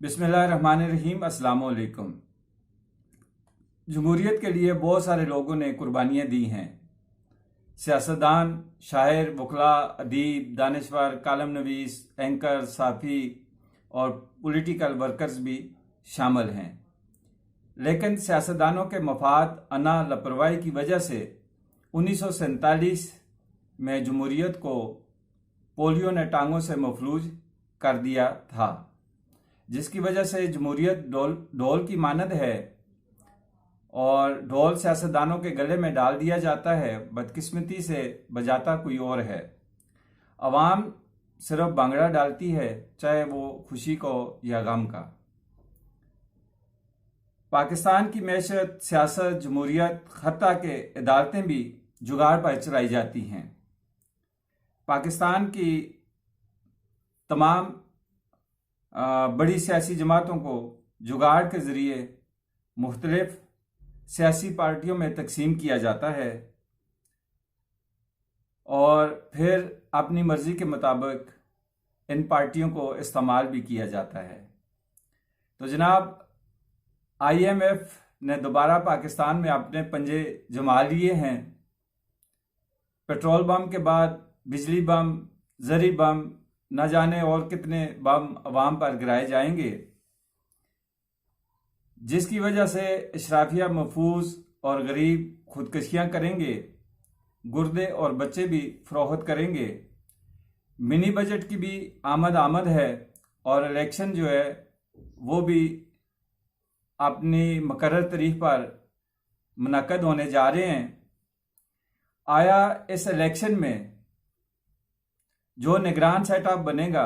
बिस्मिल्लाहिर्रहमानिर्रहीम। अस्सलाम वालेकुम। जमहूरियत के लिए बहुत सारे लोगों ने कुर्बानियाँ दी हैं। सियासतदान, शायर, वकला, अदीब, दानिशवर, कालम नवीस, एंकर, साफ़ी और पॉलिटिकल वर्कर्स भी शामिल हैं। लेकिन सियासतदानों के मफाद अना लापरवाही की वजह से 1947 में जमहूरियत को पोलियो ने टांगों से मफलूज कर दिया था, जिसकी वजह से जमहूरियत ढोल की मानद है और ढोल सियासतदानों के गले में डाल दिया जाता है। बदकिस्मती से बजाता कोई और है। अवाम सिर्फ भांगड़ा डालती है, चाहे वो खुशी को या गम का। पाकिस्तान की मैशत, सियासत, जमहूरियत, हत्ता के अदालतें भी जुगाड़ पर चलाई जाती हैं। पाकिस्तान की तमाम बड़ी सियासी जमातों को जुगाड़ के ज़रिए मुख्तलिफ सियासी पार्टियों में तकसीम किया जाता है और फिर अपनी मर्ज़ी के मुताबिक इन पार्टियों को इस्तेमाल भी किया जाता है। तो जनाब, IMF ने दोबारा पाकिस्तान में अपने पंजे जमा लिए हैं। पेट्रोल बम के बाद बिजली बम, जरी बम, न जाने और कितने बम अवाम पर गिराए जाएंगे, जिसकी वजह से अशराफिया महफूज और गरीब खुदकशियां करेंगे, गुर्दे और बच्चे भी फरोख्त करेंगे। मिनी बजट की भी आमद है और इलेक्शन जो है वो भी अपनी मुकर्रर तारीख पर मुनक्कद होने जा रहे हैं। आया इस इलेक्शन में जो निगरान सेटअप बनेगा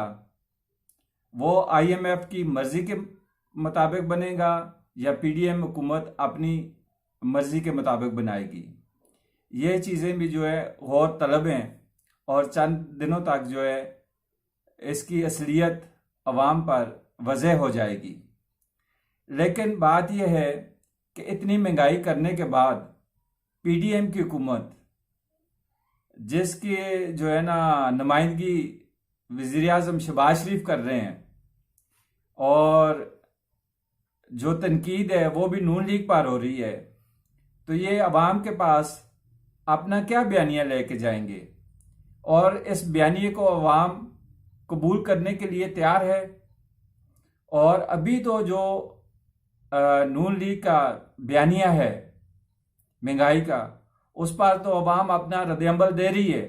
वो IMF की मर्जी के मुताबिक बनेगा या PDM हुकूमत अपनी मर्जी के मुताबिक बनाएगी? ये चीज़ें भी जो है गौर तलब हैं और चंद दिनों तक जो है इसकी असलियत अवाम पर वज़ह हो जाएगी। लेकिन बात यह है कि इतनी महंगाई करने के बाद PDM की हुकूमत, जिसकी जो है ना नुमाइंदगी वज़ीर आज़म शहबाज शरीफ कर रहे हैं और जो तनकीद है वो भी नून लीग पर हो रही है, तो ये अवाम के पास अपना क्या बयानिया लेके जाएंगे? और इस बयानिए को अवाम कबूल करने के लिए तैयार है। और अभी तो जो नून लीग का बयानिया है महंगाई का, उस पर तो अवाम अपना रद्द-ए-अमल दे रही है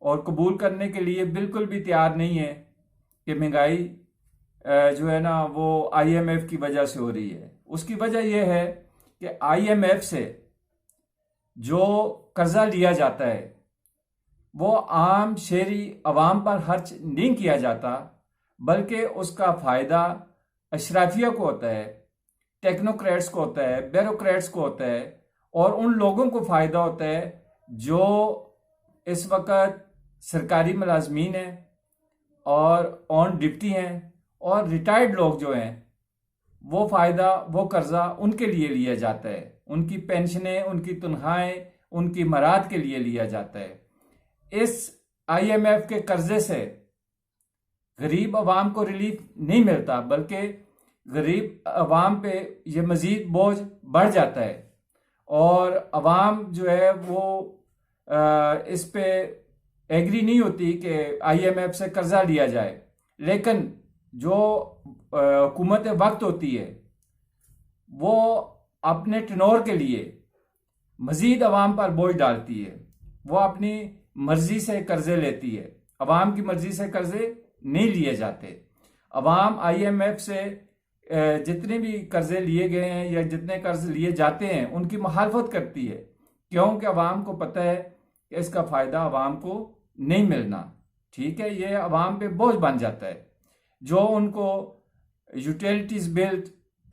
और कबूल करने के लिए बिल्कुल भी तैयार नहीं है कि महंगाई जो है ना वो IMF की वजह से हो रही है। उसकी वजह यह है कि IMF से जो कर्जा लिया जाता है वो आम शहरी अवाम पर खर्च नहीं किया जाता, बल्कि उसका फ़ायदा अशराफिया को होता है, टेक्नोक्रेट्स को होता है, ब्यूरोक्रेट्स को होता है और उन लोगों को फ़ायदा होता है जो इस वक्त सरकारी मुलाजमीन हैं और ऑन ड्यूटी हैं और रिटायर्ड लोग जो हैं, वो फ़ायदा, वो कर्जा उनके लिए लिया जाता है। उनकी पेंशनें, उनकी तनख्वाहें, उनकी मराद के लिए लिया जाता है। इस IMF के कर्जे से गरीब अवाम को रिलीफ नहीं मिलता, बल्कि गरीब अवाम पे ये मज़ीद बोझ बढ़ जाता है और अवाम जो है वो इस पे एग्री नहीं होती कि IMF से कर्जा लिया जाए। लेकिन जो हुकूमत वक्त होती है वो अपने टेनोर के लिए मज़ीद अवाम पर बोझ डालती है। वो अपनी मर्जी से कर्जे लेती है, अवाम की मर्जी से कर्जे नहीं लिए जाते। अवाम IMF से जितने भी कर्जे लिए गए हैं या जितने कर्ज लिए जाते हैं उनकी मुखालफत करती है, क्योंकि अवाम को पता है कि इसका फ़ायदा अवाम को नहीं मिलना। ठीक है, ये अवाम पे बोझ बन जाता है। जो उनको यूटिलिटीज़ बिल,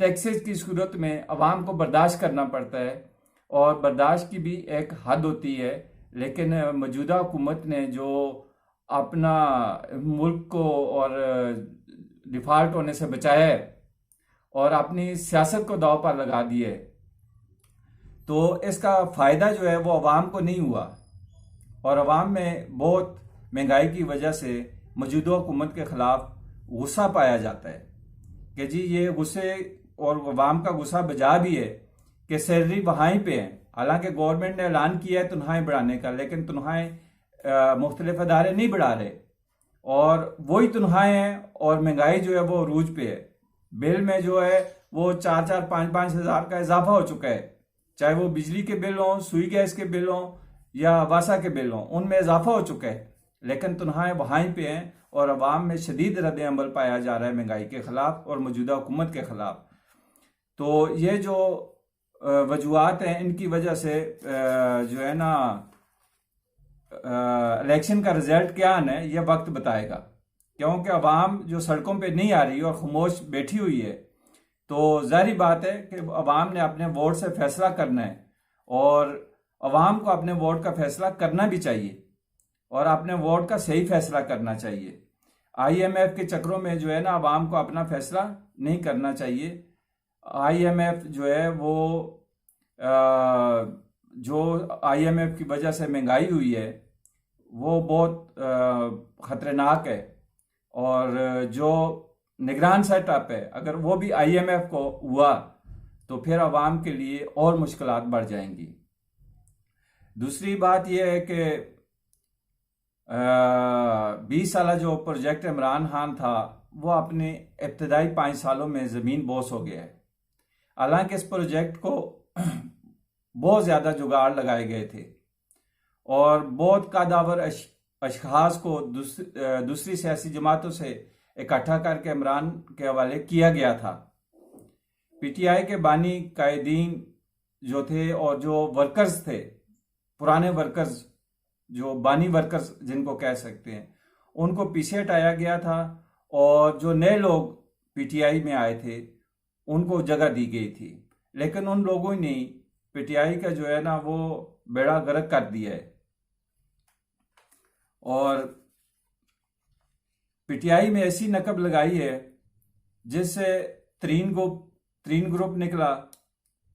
टैक्सेस की सूरत में अवाम को बर्दाश्त करना पड़ता है और बर्दाश्त की भी एक हद होती है। लेकिन मौजूदा हुकूमत ने जो अपना मुल्क को और डिफ़ॉल्ट होने से बचाया है और अपनी सियासत को दांव पर लगा दिए, तो इसका फ़ायदा जो है वो अवाम को नहीं हुआ और अवाम में बहुत महंगाई की वजह से मौजूदा हुकूमत के ख़िलाफ़ गुस्सा पाया जाता है। कि जी ये गुस्से और अवाम का गुस्सा बजा भी है कि सैलरी वहाँ ही पे है। हालांकि गवर्नमेंट ने ऐलान किया है तनख्वाहें बढ़ाने का, लेकिन तनख्वाहें मुख्तलिफ अदारे नहीं बढ़ा रहे और वही तनख्वाहें हैं और महंगाई जो है वो अरूज पे है। बिल में जो है वो 4-4, 5-5 हज़ार का इजाफा हो चुका है, चाहे वो बिजली के बिल हों, सुई गैस के बिल हों या वासा के बिल हों, उनमें इजाफा हो चुका है, लेकिन तनख्वाहें वहाँ ही पे हैं और अवाम में शदीद रद्द अमल पाया जा रहा है महंगाई के खिलाफ और मौजूदा हुकूमत के खिलाफ। तो ये जो वजूहात हैं, इनकी वजह से जो है ना इलेक्शन का रिजल्ट क्या आना है ये वक्त बताएगा, क्योंकि अवाम जो सड़कों पे नहीं आ रही और खामोश बैठी हुई है, तो जाहिर बात है कि अवाम ने अपने वोट से फैसला करना है और अवाम को अपने वोट का फैसला करना भी चाहिए और अपने वोट का सही फैसला करना चाहिए। IMF के चक्रों में जो है ना अवाम को अपना फैसला नहीं करना चाहिए। IMF जो है वो जो IMF की वजह से महंगाई हुई है वो बहुत खतरनाक है और जो निगरान सेटअप है अगर वो भी IMF को हुआ तो फिर अवाम के लिए और मुश्किलात बढ़ जाएंगी। दूसरी बात यह है कि 20 साल जो प्रोजेक्ट इमरान खान था वो अपने इब्तदाई 5 सालों में ज़मीन बोस हो गया है। हालांकि इस प्रोजेक्ट को बहुत ज़्यादा जुगाड़ लगाए गए थे और बहुत कादावर अशखास को दूसरी सियासी जमातों से इकट्ठा करके इमरान के हवाले किया गया था। PTI के बानी कायदीन जो थे और जो वर्कर्स थे, पुराने वर्कर्स जो बानी वर्कर्स जिनको कह सकते हैं, उनको पीछे हटाया गया था और जो नए लोग PTI में आए थे उनको जगह दी गई थी, लेकिन उन लोगों ने PTI का जो है ना वो बेड़ा गर्क कर दिया है और PTI में ऐसी नकब लगाई है जिससे तरीन ग्रुप निकला,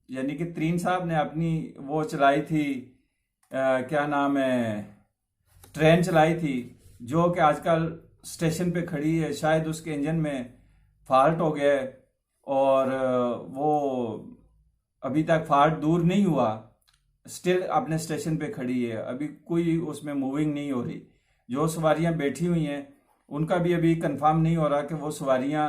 यानी कि तरीन साहब ने अपनी वो चलाई थी, क्या नाम है, ट्रेन चलाई थी जो कि आजकल स्टेशन पे खड़ी है। शायद उसके इंजन में फॉल्ट हो गया है और वो अभी तक फॉल्ट दूर नहीं हुआ, स्टिल अपने स्टेशन पे खड़ी है, अभी कोई उसमें मूविंग नहीं हो रही। जो सवारियां बैठी हुई हैं उनका भी अभी कंफर्म नहीं हो रहा कि वो सवारियां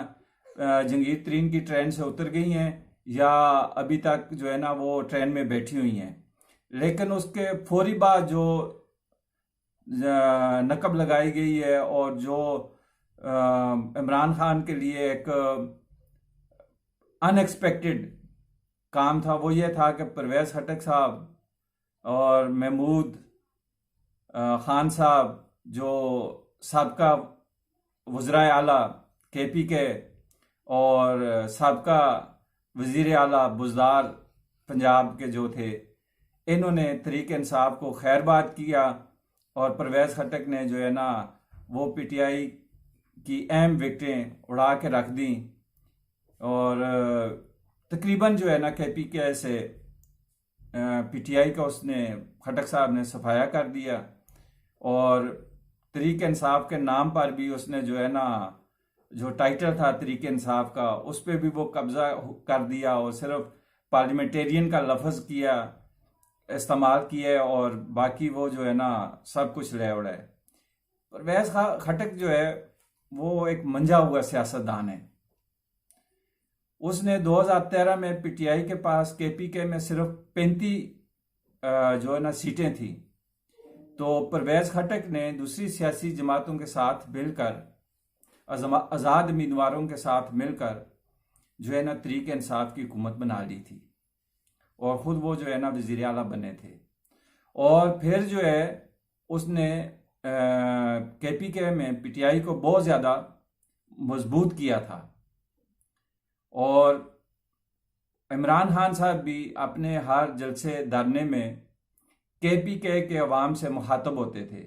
जंगीर तरीन की ट्रेन से उतर गई हैं या अभी तक जो है ना वो ट्रेन में बैठी हुई हैं। लेकिन उसके फौरी बाद जो नकब लगाई गई है और जो इमरान खान के लिए एक अनएक्सपेक्टेड काम था वो ये था कि परवेज़ खटक साहब और महमूद खान साहब जो साबका वज़राए आला KP के और साबका वज़ीर आला बुज़दार पंजाब के जो थे, इन्होंने तहरीक इंसाफ को खैरबाद किया और परवेज़ खटक ने जो है ना वो PTI की अहम विकटें उड़ा के रख दी और तकरीबन जो है ना KP के से PTI का उसने खटक साहब ने सफाया कर दिया और तहरीक इंसाफ के नाम पर भी उसने जो है ना जो टाइटल था तहरीक इंसाफ का उस पर भी वो कब्जा कर दिया और सिर्फ पार्लियामेंटेरियन का लफ्ज़ किया इस्तेमाल किया और बाकी वो जो है ना सब कुछ ले उड़ा है। परवेज़ खटक जो है वो एक मंझा हुआ सियासतदान है। उसने 2013 में PTI के पास KPK में सिर्फ 35 जो है ना सीटें थी, तो परवेज़ खटक ने दूसरी सियासी जमातों के साथ मिलकर, आज़ाद उम्मीदवारों के साथ मिलकर जो है ना तहरीक इंसाफ की हुकूमत बना ली थी और ख़ुद वो जो है ना वज़ीर आला बने थे और फिर जो है उसने KPK में PTI को बहुत ज़्यादा मजबूत किया था और इमरान खान साहब भी अपने हर जलसे धरने में KPK के अवाम से मुखातब होते थे,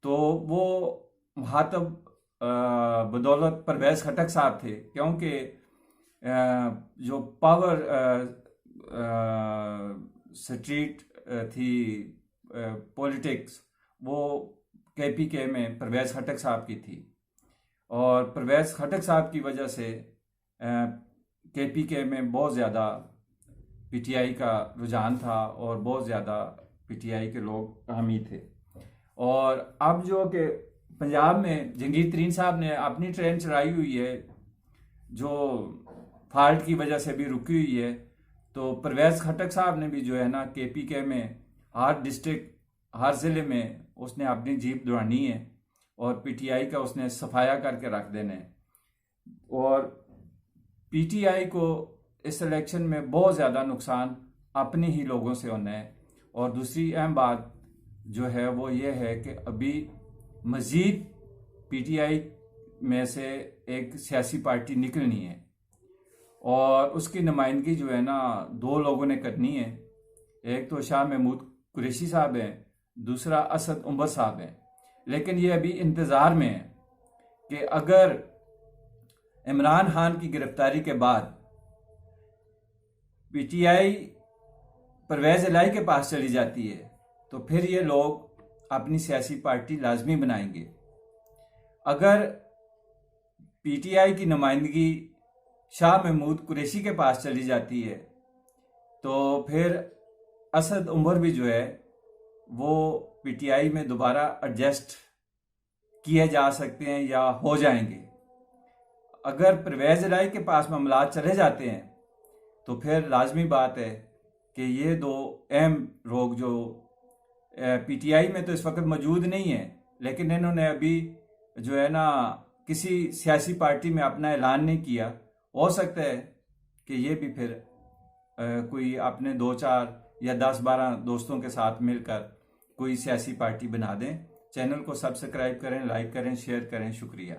तो वो मुखातब बदौलत परवेज़ खटक साहब थे, क्योंकि जो पावर स्ट्रीट थी पॉलिटिक्स वो KPK में परवेज़ खटक साहब की थी और परवेज़ खटक साहब की वजह से KPK में बहुत ज़्यादा PTI का रुझान था और बहुत ज़्यादा PTI के लोग हामी थे। और अब जो कि पंजाब में जंगीर तरीन साहब ने अपनी ट्रेन चलाई हुई है जो फॉल्ट की वजह से भी रुकी हुई है, तो परवेज़ खटक साहब ने भी जो है ना KPK में हर डिस्ट्रिक्ट हर ज़िले में उसने अपनी जीप दौड़ानी है और PTI का उसने सफाया करके रख देना है। और PTI को इस इलेक्शन में बहुत ज़्यादा नुकसान अपने ही लोगों से होना है। और दूसरी अहम बात जो है वो ये है कि अभी मज़ीद PTI में से एक सियासी पार्टी निकलनी है और उसकी नुमाइंदगी जो है ना 2 लोगों ने करनी है। एक तो शाह महमूद कुरैशी साहब हैं, दूसरा असद उमर साहब हैं। लेकिन ये अभी इंतज़ार में है कि अगर इमरान खान की गिरफ्तारी के बाद PTI परवेज़ इलाही के पास चली जाती है तो फिर ये लोग अपनी सियासी पार्टी लाजमी बनाएंगे। अगर PTI की नुमाइंदगी शाह महमूद कुरैशी के पास चली जाती है तो फिर असद उमर भी जो है वो PTI में दोबारा एडजस्ट किए जा सकते हैं या हो जाएंगे। अगर परवेज़ इलाही के पास मामलात चले जाते हैं तो फिर लाजमी बात है कि ये 2 अहम लोग जो PTI में तो इस वक्त मौजूद नहीं है, लेकिन इन्होंने अभी जो है ना किसी सियासी पार्टी में अपना ऐलान नहीं किया। हो सकता है कि ये भी फिर कोई अपने 2-4 या 10-12 दोस्तों के साथ मिलकर कोई सियासी पार्टी बना दें। चैनल को सब्सक्राइब करें, लाइक करें, शेयर करें। शुक्रिया।